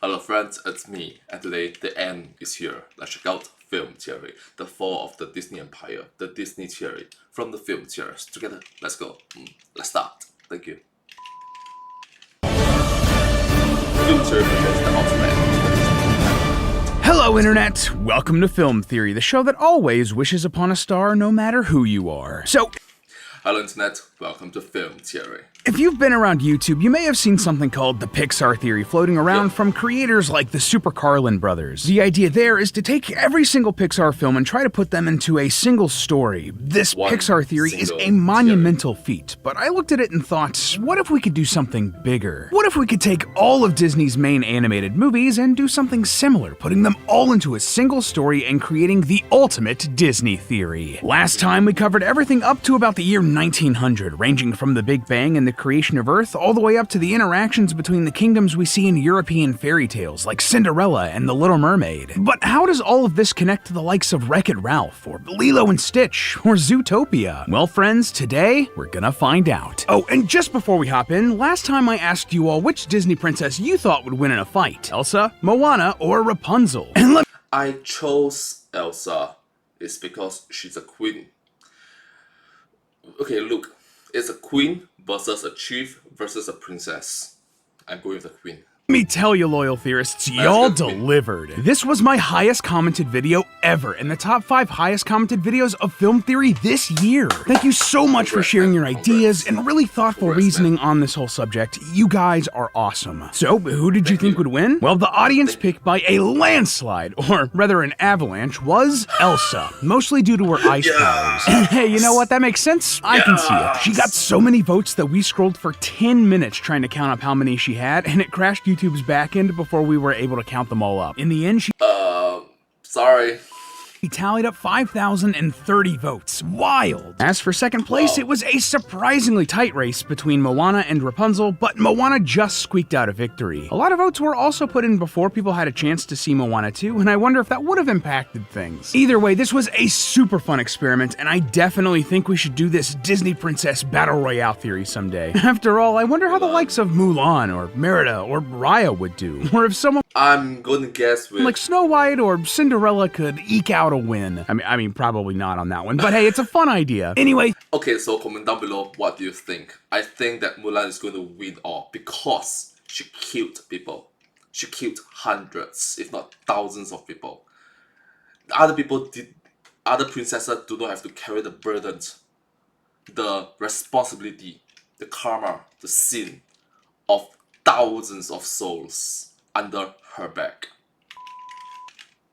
Hello friends, it's me, and today the end is here. Let's check out Film Theory, the fall of the Disney Empire, the Disney Theory, from the film theories. Together, let's go. Let's start. Thank you. Film Theory presents the ultimate. Hello Internet! Welcome to Film Theory, the show that always wishes upon a star no matter who you are. Hello Internet, welcome to Film Theory. If you've been around YouTube, you may have seen something called the Pixar theory floating around from creators like the Super Carlin brothers. The idea there is to take every single Pixar film and try to put them into a single story. This Pixar theory is a monumental feat, but I looked at it and thought, what if we could do something bigger? What if we could take all of Disney's main animated movies and do something similar, putting them all into a single story and creating the ultimate Disney theory? Last time we covered everything up to about the year 1900, ranging from the Big Bang and the creation of Earth all the way up to the interactions between the kingdoms we see in European fairy tales like Cinderella and The Little Mermaid. But how does all of this connect to the likes of Wreck-It Ralph, or Lilo and Stitch, or Zootopia? Well friends, today we're gonna find out. Oh, and just before we hop in, last time I asked you all which Disney princess you thought would win in a fight. Elsa, Moana, or Rapunzel? And I chose Elsa. It's because she's a queen. Okay, look, it's a queen versus a chief versus a princess. I'm going with the queen. let me tell you, loyal theorists, y'all delivered. This was my highest commented video ever, and the top 5 highest commented videos of Film Theory this year. Thank you so much for sharing your ideas and really thoughtful reasoning on this whole subject. You guys are awesome. So, who did you think would win? Well, the audience pick by a landslide, or rather an avalanche, was Elsa, mostly due to her ice powers. And hey, you know what? That makes sense. I can see it. She got so many votes that we scrolled for 10 minutes trying to count up how many she had, and it crashed YouTube's backend before we were able to count them all up. In the end, she sorry. He tallied up 5,030 votes. Wild! As for second place, it was a surprisingly tight race between Moana and Rapunzel, but Moana just squeaked out a victory. A lot of votes were also put in before people had a chance to see Moana 2, and I wonder if that would have impacted things. Either way, this was a super fun experiment, and I definitely think we should do this Disney Princess Battle Royale theory someday. After all, I wonder how the likes of Mulan, or Merida, or Raya would do. Or if someone I'm gonna guess with like Snow White or Cinderella could eke out a win. I mean, probably not on that one, but hey, it's a fun idea. Anyway. Okay, so comment down below, what do you think? I think that Mulan is going to win all because she killed people. She killed hundreds, if not thousands of people. Other princesses do not have to carry the burden, the responsibility, the karma, the sin of thousands of souls under her back.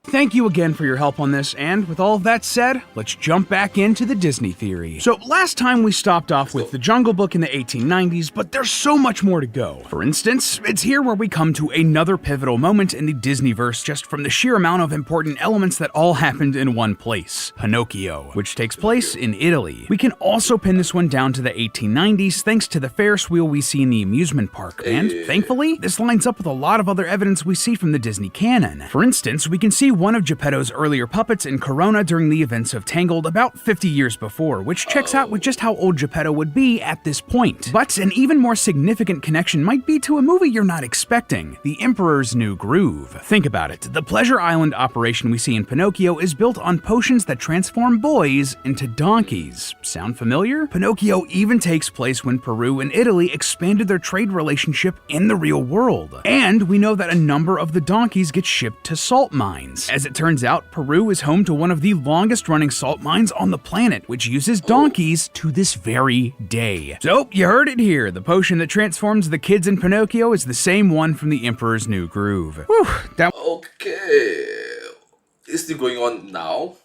Thank you again for your help on this, and with all of that said, let's jump back into the Disney theory. So last time we stopped off with the Jungle Book in the 1890s, but there's so much more to go. For instance, it's here where we come to another pivotal moment in the Disneyverse just from the sheer amount of important elements that all happened in one place. Pinocchio, which takes place in Italy. We can also pin this one down to the 1890s thanks to the Ferris wheel we see in the amusement park, and thankfully, this lines up with a lot of other evidence we see from the Disney canon. For instance, we can see one of Geppetto's earlier puppets in Corona during the events of Tangled about 50 years before, which checks out with just how old Geppetto would be at this point. But an even more significant connection might be to a movie you're not expecting, The Emperor's New Groove. Think about it, the Pleasure Island operation we see in Pinocchio is built on potions that transform boys into donkeys. Sound familiar? Pinocchio even takes place when Peru and Italy expanded their trade relationship in the real world. And we know that a number of the donkeys get shipped to salt mines. As it turns out, Peru is home to one of the longest running salt mines on the planet, which uses donkeys to this very day. So, you heard it here, the potion that transforms the kids in Pinocchio is the same one from the Emperor's New Groove. Whew, Okay. Is it going on now?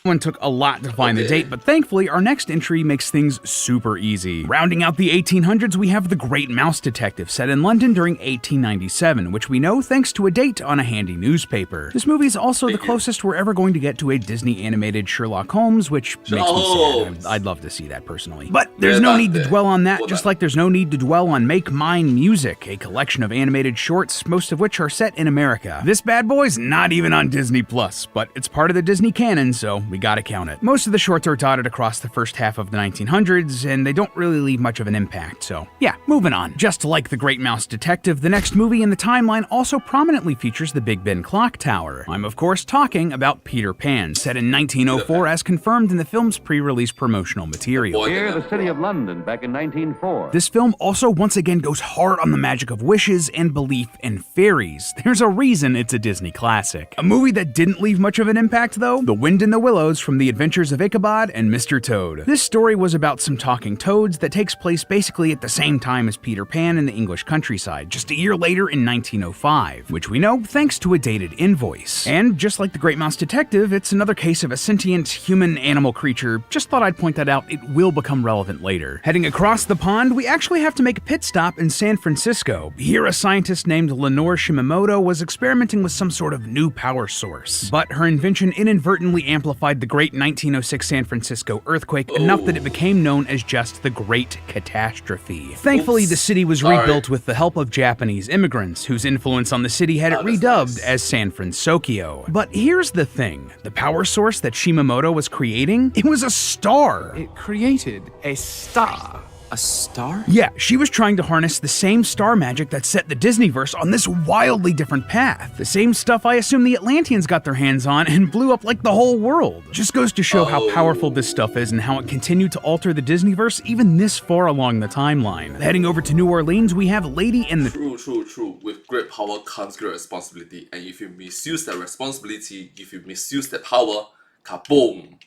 one took a lot to find the date, but thankfully our next entry makes things super easy. Rounding out the 1800s, we have The Great Mouse Detective, set in London during 1897, which we know thanks to a date on a handy newspaper. This movie is also the closest we're ever going to get to a Disney animated Sherlock Holmes, which makes me sad. I'd love to see that personally. But there's no need to dwell on that, just like there's no need to dwell on Make Mine Music, a collection of animated shorts, most of which are set in America. This bad boy's not even on Disney Plus, but it's part of the Disney canon, so we we gotta count it. Most of the shorts are dotted across the first half of the 1900s, and they don't really leave much of an impact, so yeah, moving on. Just like The Great Mouse Detective, the next movie in the timeline also prominently features the Big Ben Clock Tower. I'm of course talking about Peter Pan, set in 1904 as confirmed in the film's pre-release promotional material. Here, the city of London, back in 1904. This film also once again goes hard on the magic of wishes and belief in fairies. There's a reason it's a Disney classic. A movie that didn't leave much of an impact though, The Wind in the Willows from The Adventures of Ichabod and Mr. Toad. This story was about some talking toads that takes place basically at the same time as Peter Pan in the English countryside, just a year later in 1905, which we know thanks to a dated invoice. And just like The Great Mouse Detective, it's another case of a sentient human-animal creature. Just thought I'd point that out, it will become relevant later. Heading across the pond, we actually have to make a pit stop in San Francisco. Here, a scientist named Lenore Shimamoto was experimenting with some sort of new power source. But her invention inadvertently amplified the great 1906 San Francisco earthquake enough that it became known as just the Great Catastrophe. Thankfully, the city was rebuilt with the help of Japanese immigrants, whose influence on the city had it redubbed as San Fransokyo. But here's the thing, the power source that Shimamoto was creating, it was a star. It created a star. A star? Yeah, she was trying to harness the same star magic that set the Disneyverse on this wildly different path. The same stuff I assume the Atlanteans got their hands on and blew up like the whole world. Just goes to show how powerful this stuff is and how it continued to alter the Disneyverse even this far along the timeline. Heading over to New Orleans, we have Lady in the... True. With great power comes great responsibility. And if you misuse that responsibility, if you misuse that power, kaboom!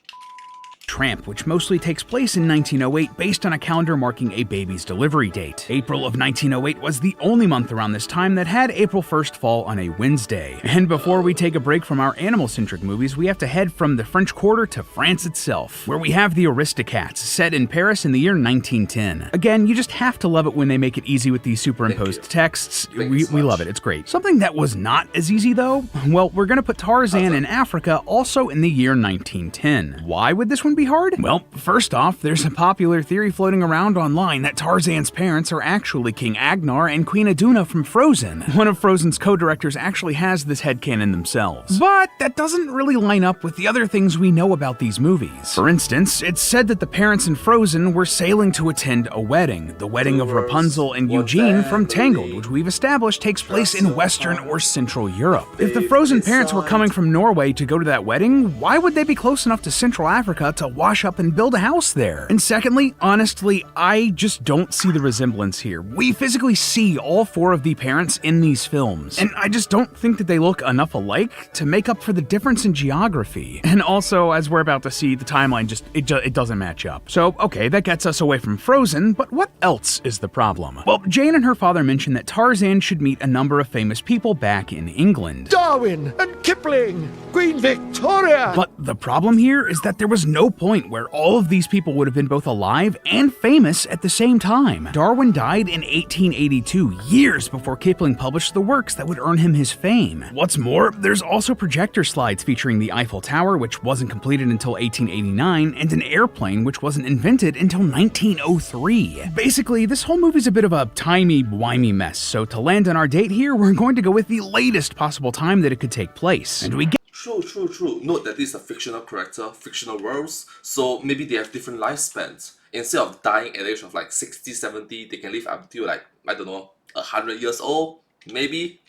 Tramp, which mostly takes place in 1908 based on a calendar marking a baby's delivery date. April of 1908 was the only month around this time that had April 1st fall on a Wednesday. And before we take a break from our animal-centric movies, we have to head from the French Quarter to France itself, where we have the Aristocats, set in Paris in the year 1910. Again, you just have to love it when they make it easy with these superimposed texts. We love it, it's great. Something that was not as easy though? Well, we're gonna put Tarzan in Africa also in the year 1910. Why would this one be hard? Well, first off, there's a popular theory floating around online that Tarzan's parents are actually King Agnar and Queen Iduna from Frozen. One of Frozen's co-directors actually has this headcanon themselves. But that doesn't really line up with the other things we know about these movies. For instance, it's said that the parents in Frozen were sailing to attend a wedding, the wedding of Rapunzel and Eugene from Tangled, which we've established takes place in Western or Central Europe. If the Frozen parents were coming from Norway to go to that wedding, why would they be close enough to Central Africa to wash up and build a house there? And secondly, honestly, I just don't see the resemblance here. We physically see all four of the parents in these films, and I just don't think that they look enough alike to make up for the difference in geography. And also, as we're about to see, the timeline it doesn't match up. So, okay, that gets us away from Frozen, but what else is the problem? Well, Jane and her father mentioned that Tarzan should meet a number of famous people back in England. Darwin and Kipling, Queen Victoria! But the problem here is that there was no point where all of these people would have been both alive and famous at the same time. Darwin died in 1882, years before Kipling published the works that would earn him his fame. What's more, there's also projector slides featuring the Eiffel Tower, which wasn't completed until 1889, and an airplane which wasn't invented until 1903. Basically, this whole movie's a bit of a timey-wimey mess, so to land on our date here, we're going to go with the latest possible time that it could take place. And we get True. Note that this is a fictional character, fictional worlds, so maybe they have different lifespans. Instead of dying at the age of like 60, 70, they can live up until like, I don't know, 100 years old, maybe?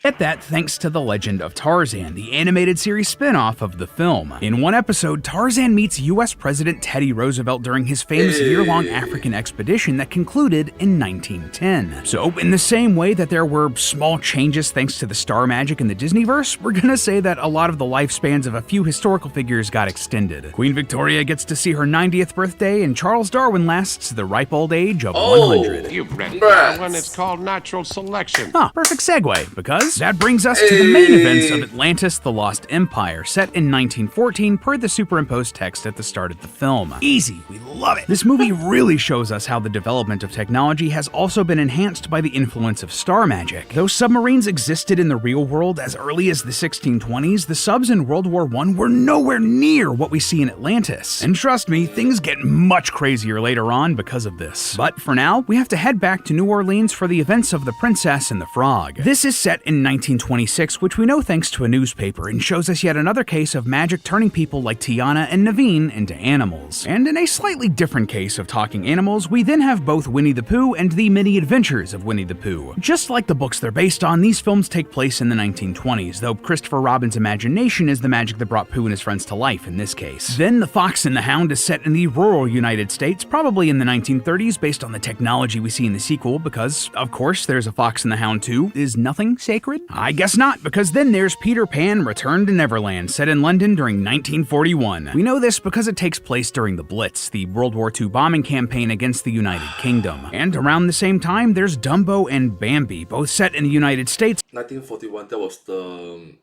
Get that thanks to The Legend of Tarzan, the animated series spin-off of the film. In one episode, Tarzan meets US President Teddy Roosevelt during his famous year-long African expedition that concluded in 1910. So, in the same way that there were small changes thanks to the star magic in the Disneyverse, we're gonna say that a lot of the lifespans of a few historical figures got extended. Queen Victoria gets to see her 90th birthday, and Charles Darwin lasts the ripe old age of 100. You've read Darwin, it's called natural selection. Perfect segue, because that brings us to the main events of Atlantis: The Lost Empire, set in 1914 per the superimposed text at the start of the film. Easy, we love it. This movie really shows us how the development of technology has also been enhanced by the influence of star magic. Though submarines existed in the real world as early as the 1620s, the subs in World War I were nowhere near what we see in Atlantis. And trust me, things get much crazier later on because of this. But for now, we have to head back to New Orleans for the events of The Princess and the Frog. This is set in 1926, which we know thanks to a newspaper, and shows us yet another case of magic turning people like Tiana and Naveen into animals. And in a slightly different case of talking animals, we then have both Winnie the Pooh and the Many Adventures of Winnie the Pooh. Just like the books they're based on, these films take place in the 1920s, though Christopher Robin's imagination is the magic that brought Pooh and his friends to life in this case. Then The Fox and the Hound is set in the rural United States, probably in the 1930s, based on the technology we see in the sequel, because, of course, there's a Fox and the Hound too. Is nothing sacred? I guess not, because then there's Peter Pan Return to Neverland, set in London during 1941. We know this because it takes place during the Blitz, the World War II bombing campaign against the United Kingdom. And around the same time, there's Dumbo and Bambi, both set in the United States. 1941, that was the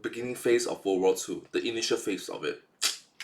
beginning phase of World War II, the initial phase of it.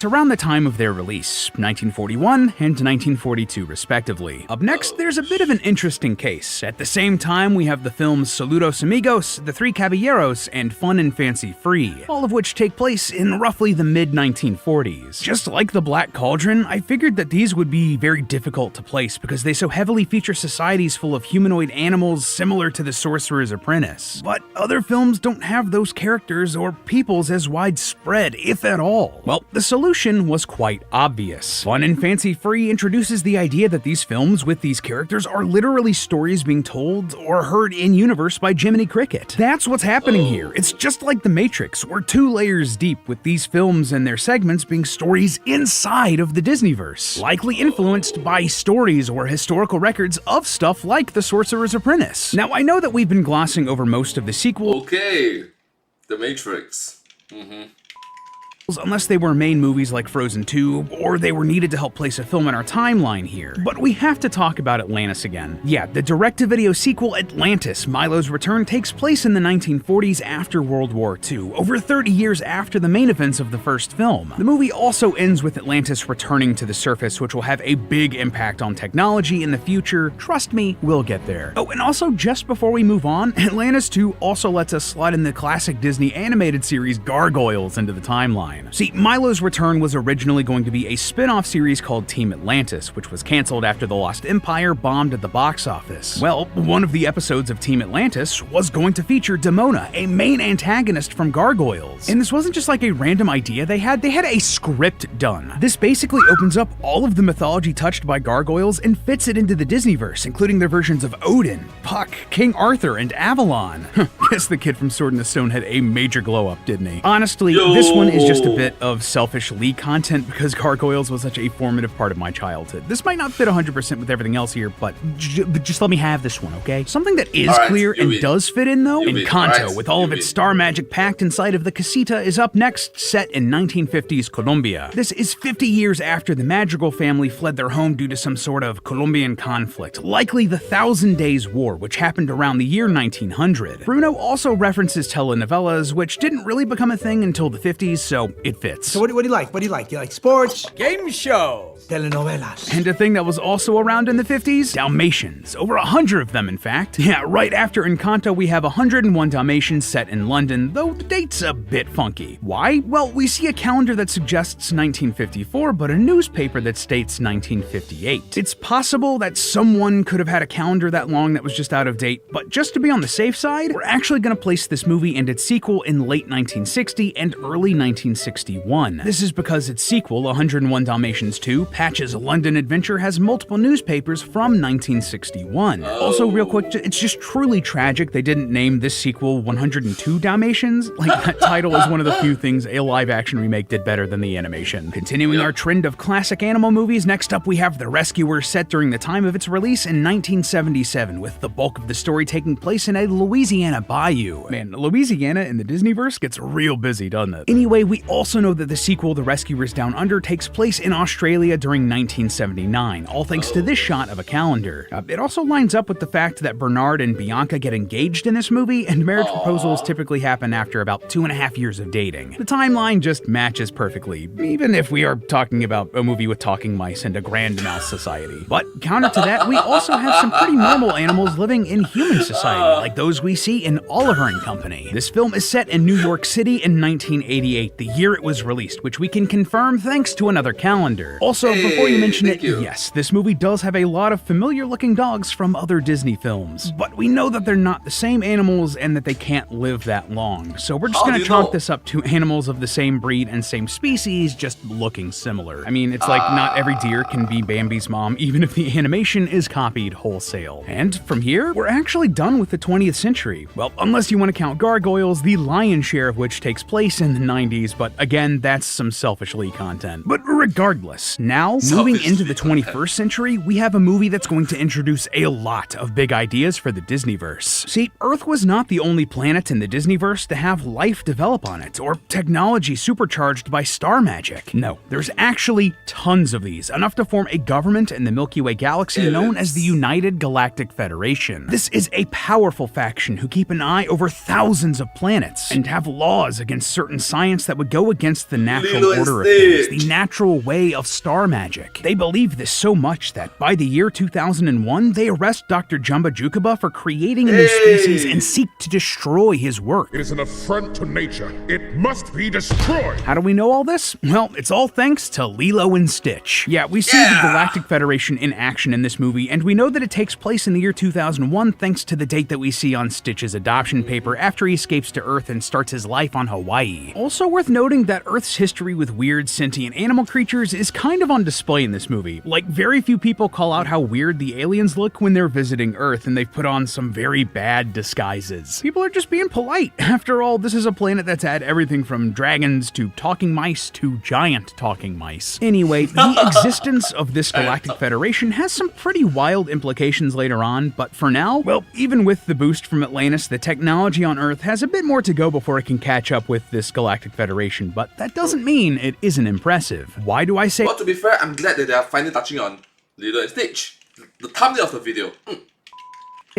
Around the time of their release, 1941 and 1942 respectively. Up next, there's a bit of an interesting case. At the same time, we have the films Saludos Amigos, The Three Caballeros, and Fun and Fancy Free, all of which take place in roughly the mid-1940s. Just like The Black Cauldron, I figured that these would be very difficult to place because they so heavily feature societies full of humanoid animals similar to The Sorcerer's Apprentice. But other films don't have those characters or peoples as widespread, if at all. Well, the solution was quite obvious. Fun and Fancy Free introduces the idea that these films with these characters are literally stories being told or heard in universe by Jiminy Cricket. That's what's happening here. It's just like The Matrix. We're 2 layers deep with these films and their segments being stories inside of the Disneyverse, likely influenced by stories or historical records of stuff like The Sorcerer's Apprentice. Now, I know that we've been glossing over most of the sequel. Okay, The Matrix. Unless they were main movies like Frozen 2, or they were needed to help place a film in our timeline here. But we have to talk about Atlantis again. Yeah, the direct-to-video sequel Atlantis, Milo's Return, takes place in the 1940s after World War II, over 30 years after the main events of the first film. The movie also ends with Atlantis returning to the surface, which will have a big impact on technology in the future. Trust me, we'll get there. Oh, and also, just before we move on, Atlantis 2 also lets us slide in the classic Disney animated series Gargoyles into the timeline. See, Milo's Return was originally going to be a spin-off series called Team Atlantis, which was canceled after The Lost Empire bombed at the box office. Well, one of the episodes of Team Atlantis was going to feature Demona, a main antagonist from Gargoyles. And this wasn't just like a random idea they had a script done. This basically opens up all of the mythology touched by Gargoyles and fits it into the Disneyverse, including their versions of Odin, Puck, King Arthur, and Avalon. Guess the kid from Sword in the Stone had a major glow-up, didn't he? Honestly, this one is just a bit of selfish Lee content because Gargoyles was such a formative part of my childhood. This might not fit 100% with everything else here, but just let me have this one, okay? Something that is clear and does fit in, though, Encanto, with all of its star magic packed inside of the casita, is up next, set in 1950s Colombia. This is 50 years after the Madrigal family fled their home due to some sort of Colombian conflict, likely the Thousand Days War, which happened around the year 1900. Bruno also references telenovelas, which didn't really become a thing until the 50s, so it fits. So what do you like? What do you like? You like sports? Game show. Telenovelas. And a thing that was also around in the 50s? Dalmatians. Over 100 of them, in fact. Yeah, right after Encanto, we have 101 Dalmatians set in London, though the date's a bit funky. Why? Well, we see a calendar that suggests 1954, but a newspaper that states 1958. It's possible that someone could have had a calendar that long that was just out of date, but just to be on the safe side, we're actually going to place this movie and its sequel in late 1960 and early 1961. This is because its sequel, 101 Dalmatians 2, Patch's London Adventure, has multiple newspapers from 1961. Also, real quick, it's just truly tragic they didn't name this sequel 102 Dalmatians. Like, that title is one of the few things a live-action remake did better than the animation. Continuing our trend of classic animal movies, next up we have The Rescuer, set during the time of its release in 1977, with the bulk of the story taking place in a Louisiana bayou. Man, Louisiana in the Disneyverse gets real busy, doesn't it? Anyway, we also know that the sequel, The Rescuers Down Under, takes place in Australia during 1979, all thanks to this shot of a calendar. It also lines up with the fact that Bernard and Bianca get engaged in this movie, and marriage proposals typically happen after about 2.5 years of dating. The timeline just matches perfectly, even if we are talking about a movie with talking mice and a grand mouse society. But counter to that, we also have some pretty normal animals living in human society, like those we see in Oliver and Company. This film is set in New York City in 1988, the year it was released, which we can confirm thanks to another calendar. Also, before you mention it, yes, this movie does have a lot of familiar-looking dogs from other Disney films, but we know that they're not the same animals and that they can't live that long, so we're just gonna chalk this up to animals of the same breed and same species just looking similar. I mean, it's like not every deer can be Bambi's mom, even if the animation is copied wholesale. And from here, we're actually done with the 20th century. Well, unless you want to count gargoyles, the lion's share of which takes place in the 90s, but again, that's some selfish Lee content. But regardless, now, moving into the 21st century, we have a movie that's going to introduce a lot of big ideas for the Disneyverse. See, Earth was not the only planet in the Disneyverse to have life develop on it, or technology supercharged by star magic. No, there's actually tons of these, enough to form a government in the Milky Way galaxy known as the United Galactic Federation. This is a powerful faction who keep an eye over thousands of planets and have laws against certain science that would go against the natural order of things, the natural way of star magic. They believe this so much that by the year 2001, they arrest Dr. Jumba Jukaba for creating a new species and seek to destroy his work. It is an affront to nature. It must be destroyed. How do we know all this? Well, it's all thanks to Lilo and Stitch. Yeah, we see the Galactic Federation in action in this movie, and we know that it takes place in the year 2001 thanks to the date that we see on Stitch's adoption paper after he escapes to Earth and starts his life on Hawaii. Also worth noting that Earth's history with weird sentient animal creatures is kind of on display in this movie. Like, very few people call out how weird the aliens look when they're visiting Earth, and they've put on some very bad disguises. People are just being polite. After all, this is a planet that's had everything from dragons to talking mice to giant talking mice. Anyway, the existence of this Galactic Federation has some pretty wild implications later on, but for now, well, even with the boost from Atlantis, the technology on Earth has a bit more to go before it can catch up with this Galactic Federation, but that doesn't mean it isn't impressive. Why do I say— But to be fair, I'm glad that they are finally touching on Lilo and Stitch. The thumbnail of the video.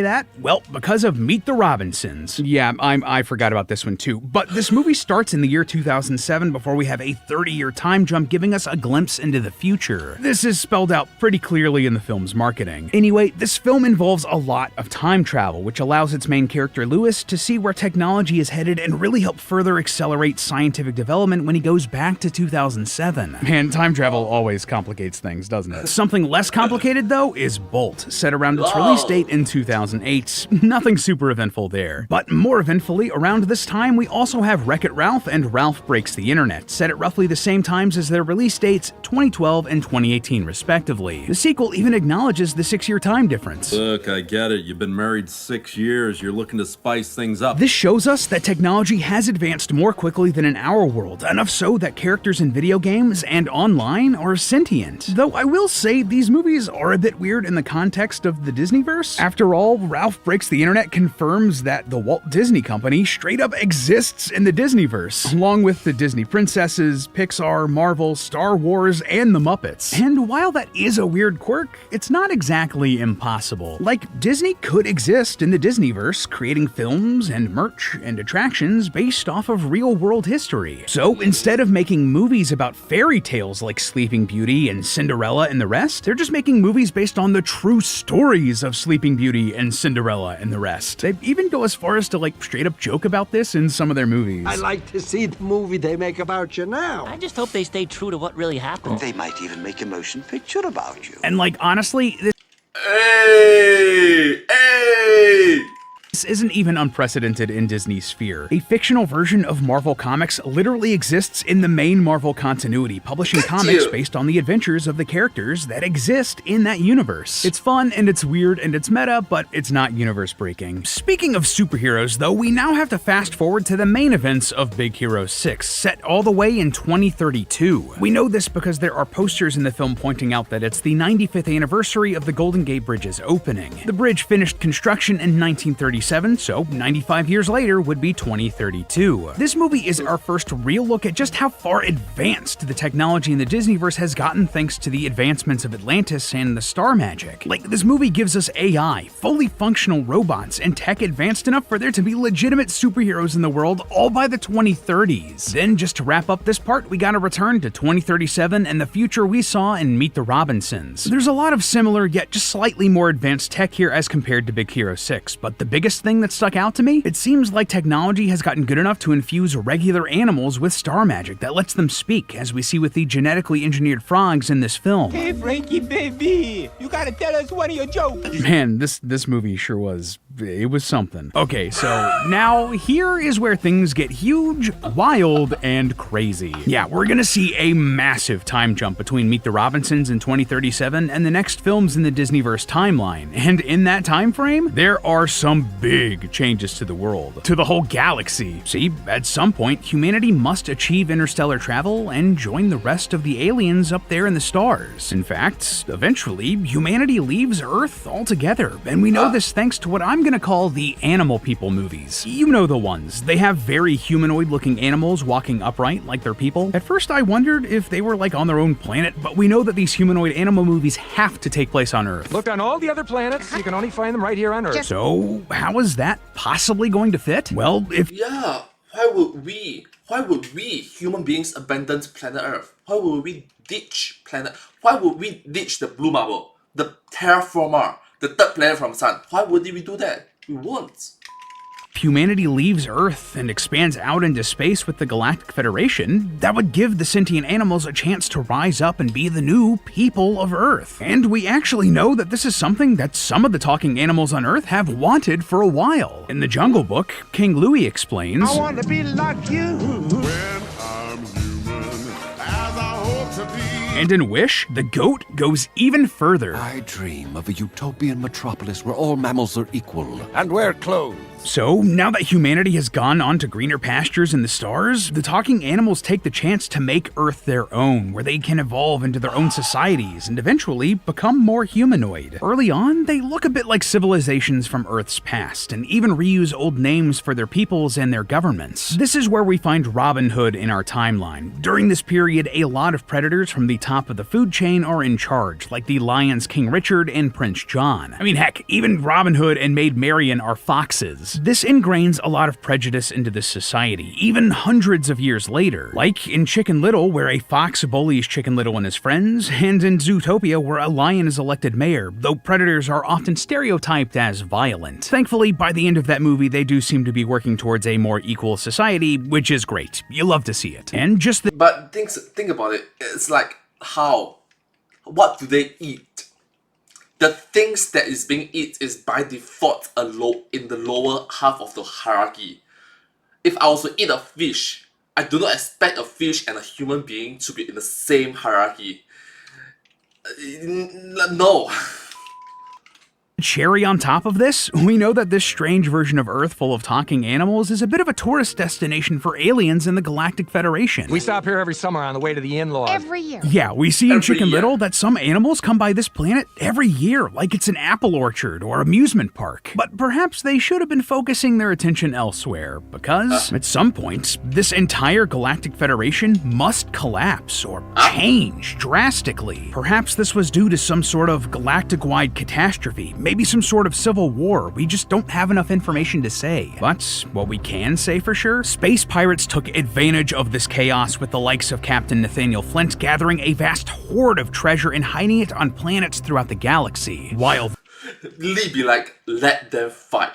that? Well, because of Meet the Robinsons. Yeah, I forgot about this one too. But this movie starts in the year 2007 before we have a 30-year time jump giving us a glimpse into the future. This is spelled out pretty clearly in the film's marketing. Anyway, this film involves a lot of time travel, which allows its main character Lewis to see where technology is headed and really help further accelerate scientific development when he goes back to 2007. Man, time travel always complicates things, doesn't it? Something less complicated, though, is Bolt, set around its release date in 2008. Nothing super eventful there. But more eventfully, around this time, we also have Wreck-It Ralph and Ralph Breaks the Internet, set at roughly the same times as their release dates, 2012 and 2018 respectively. The sequel even acknowledges the 6-year time difference. Look, I get it. You've been married 6 years. You're looking to spice things up. This shows us that technology has advanced more quickly than in our world, enough so that characters in video games and online are sentient. Though I will say these movies are a bit weird in the context of the Disneyverse. After all, Ralph Breaks the Internet confirms that the Walt Disney Company straight up exists in the Disneyverse, along with the Disney Princesses, Pixar, Marvel, Star Wars, and the Muppets. And while that is a weird quirk, it's not exactly impossible. Like, Disney could exist in the Disneyverse, creating films and merch and attractions based off of real-world history. So instead of making movies about fairy tales like Sleeping Beauty and Cinderella and the rest, they're just making movies based on the true stories of Sleeping Beauty and Cinderella and the rest. They even go as far as to straight up joke about this in some of their movies. I like to see the movie they make about you now. I just hope they stay true to what really happened. They might even make a motion picture about you. And honestly, this isn't even unprecedented in Disney's sphere. A fictional version of Marvel Comics literally exists in the main Marvel continuity, publishing comics based on the adventures of the characters that exist in that universe. It's fun and it's weird and it's meta, but it's not universe breaking. Speaking of superheroes though, we now have to fast forward to the main events of Big Hero 6, set all the way in 2032. We know this because there are posters in the film pointing out that it's the 95th anniversary of the Golden Gate Bridge's opening. The bridge finished construction in 1937, so 95 years later would be 2032. This movie is our first real look at just how far advanced the technology in the Disneyverse has gotten thanks to the advancements of Atlantis and the star magic. This movie gives us AI, fully functional robots, and tech advanced enough for there to be legitimate superheroes in the world all by the 2030s. Then, just to wrap up this part, we gotta return to 2037 and the future we saw in Meet the Robinsons. There's a lot of similar, yet just slightly more advanced tech here as compared to Big Hero 6, but the biggest biggest thing that stuck out to me? It seems like technology has gotten good enough to infuse regular animals with star magic that lets them speak, as we see with the genetically engineered frogs in this film. Hey, Frankie, baby, you gotta tell us one of your jokes. Man, this movie sure was, it was something. Okay, so now here is where things get huge, wild, and crazy. Yeah, we're gonna see a massive time jump between Meet the Robinsons in 2037 and the next films in the Disneyverse timeline. And in that time frame, there are some big changes to the world, to the whole galaxy. See, at some point, humanity must achieve interstellar travel and join the rest of the aliens up there in the stars. In fact, eventually, humanity leaves Earth altogether, and we know this thanks to what I'm gonna call the animal people movies. You know the ones. They have very humanoid-looking animals walking upright like they're people. At first, I wondered if they were like on their own planet, but we know that these humanoid animal movies have to take place on Earth. Look on all the other planets, you can only find them right here on Earth. So, how is that possibly going to fit? Well, if... Yeah, why would we, human beings, abandon planet Earth? Why would we ditch planet? Why would we ditch the blue marble, the terraformer, the third planet from sun? Why would we do that? We won't. Humanity leaves Earth and expands out into space with the Galactic Federation, that would give the sentient animals a chance to rise up and be the new people of Earth. And we actually know that this is something that some of the talking animals on Earth have wanted for a while. In the Jungle Book, King Louie explains, I want to be like you. and in Wish, the goat goes even further. I dream of a utopian metropolis where all mammals are equal. And wear clothes. So, now that humanity has gone on to greener pastures in the stars, the talking animals take the chance to make Earth their own, where they can evolve into their own societies and eventually become more humanoid. Early on, they look a bit like civilizations from Earth's past, and even reuse old names for their peoples and their governments. This is where we find Robin Hood in our timeline. During this period, a lot of predators from the top of the food chain are in charge, like the lions King Richard and Prince John. I mean, heck, even Robin Hood and Maid Marian are foxes. This ingrains a lot of prejudice into this society, even hundreds of years later. Like in Chicken Little, where a fox bullies Chicken Little and his friends, and in Zootopia, where a lion is elected mayor, though predators are often stereotyped as violent. Thankfully, by the end of that movie, they do seem to be working towards a more equal society, which is great. You love to see it. And just the— But think about it. It's like, how? What do they eat? The things that is being eaten is by default in the lower half of the hierarchy. If I was to eat a fish, I do not expect a fish and a human being to be in the same hierarchy. No. cherry on top of this, we know that this strange version of Earth full of talking animals is a bit of a tourist destination for aliens in the Galactic Federation. We stop here every summer on the way to the in-laws. Every year. Yeah, we see in Chicken Little that some animals come by this planet every year, like it's an apple orchard or amusement park. But perhaps they should have been focusing their attention elsewhere, because at some point, this entire Galactic Federation must collapse or change drastically. Perhaps this was due to some sort of galactic-wide catastrophe, maybe some sort of civil war. We just don't have enough information to say. But what we can say for sure, space pirates took advantage of this chaos with the likes of Captain Nathaniel Flint gathering a vast hoard of treasure and hiding it on planets throughout the galaxy, while Lee be like, let them fight.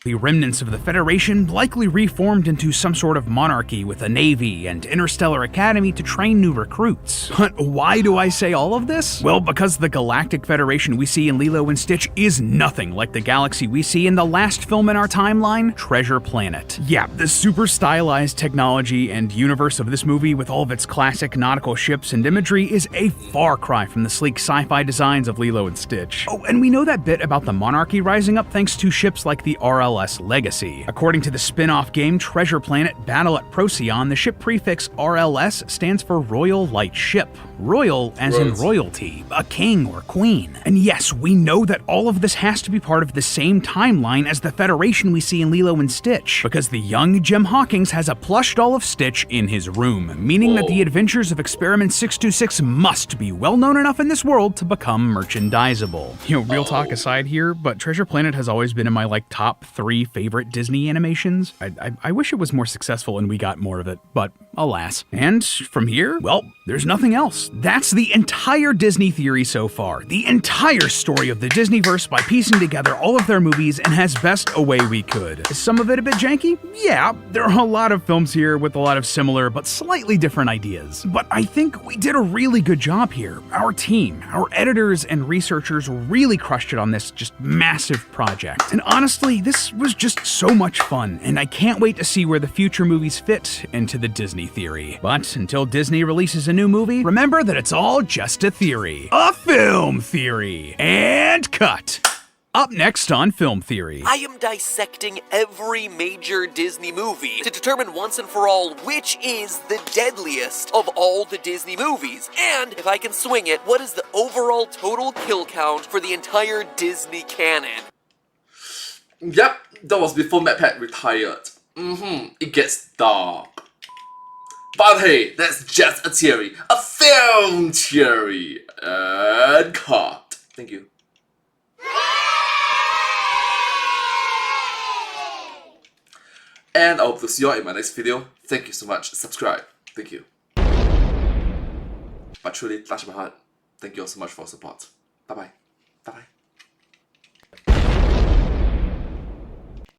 the remnants of the Federation likely reformed into some sort of monarchy with a navy and interstellar academy to train new recruits. But why do I say all of this? Well, because the Galactic Federation we see in Lilo and Stitch is nothing like the galaxy we see in the last film in our timeline, Treasure Planet. Yeah, the super stylized technology and universe of this movie with all of its classic nautical ships and imagery is a far cry from the sleek sci-fi designs of Lilo and Stitch. Oh, and we know that bit about the monarchy rising up thanks to ships like the RLS Legacy. According to the spin-off game Treasure Planet Battle at Procyon, the ship prefix RLS stands for Royal Light Ship. Royal as in royalty, a king or queen. And yes, we know that all of this has to be part of the same timeline as the Federation we see in Lilo and Stitch, because the young Jim Hawkins has a plush doll of Stitch in his room, meaning that the adventures of Experiment 626 must be well known enough in this world to become merchandisable. You know, real talk aside here, but Treasure Planet has always been in my top 3 favorite Disney animations. I wish it was more successful and we got more of it, but alas. And from here, well, there's nothing else. That's the entire Disney theory so far. The entire story of the Disneyverse by piecing together all of their movies and as best a way we could. Is some of it a bit janky? Yeah, there are a lot of films here with a lot of similar but slightly different ideas. But I think we did a really good job here. Our team, our editors and researchers really crushed it on this just massive project. And honestly, this was just so much fun, and I can't wait to see where the future movies fit into the Disney theory. But until Disney releases a new movie, remember that it's all just a theory. A film theory. And cut. Up next on Film Theory. I am dissecting every major Disney movie to determine once and for all which is the deadliest of all the Disney movies. And, if I can swing it, what is the overall total kill count for the entire Disney canon? Yep, that was before MatPat retired. It gets dark. But hey, that's just a theory. A film theory. And cut. Thank you. And I hope to see you all in my next video. Thank you so much. Subscribe. Thank you. But truly, touch my heart. Thank you all so much for your support. Bye bye. Bye bye.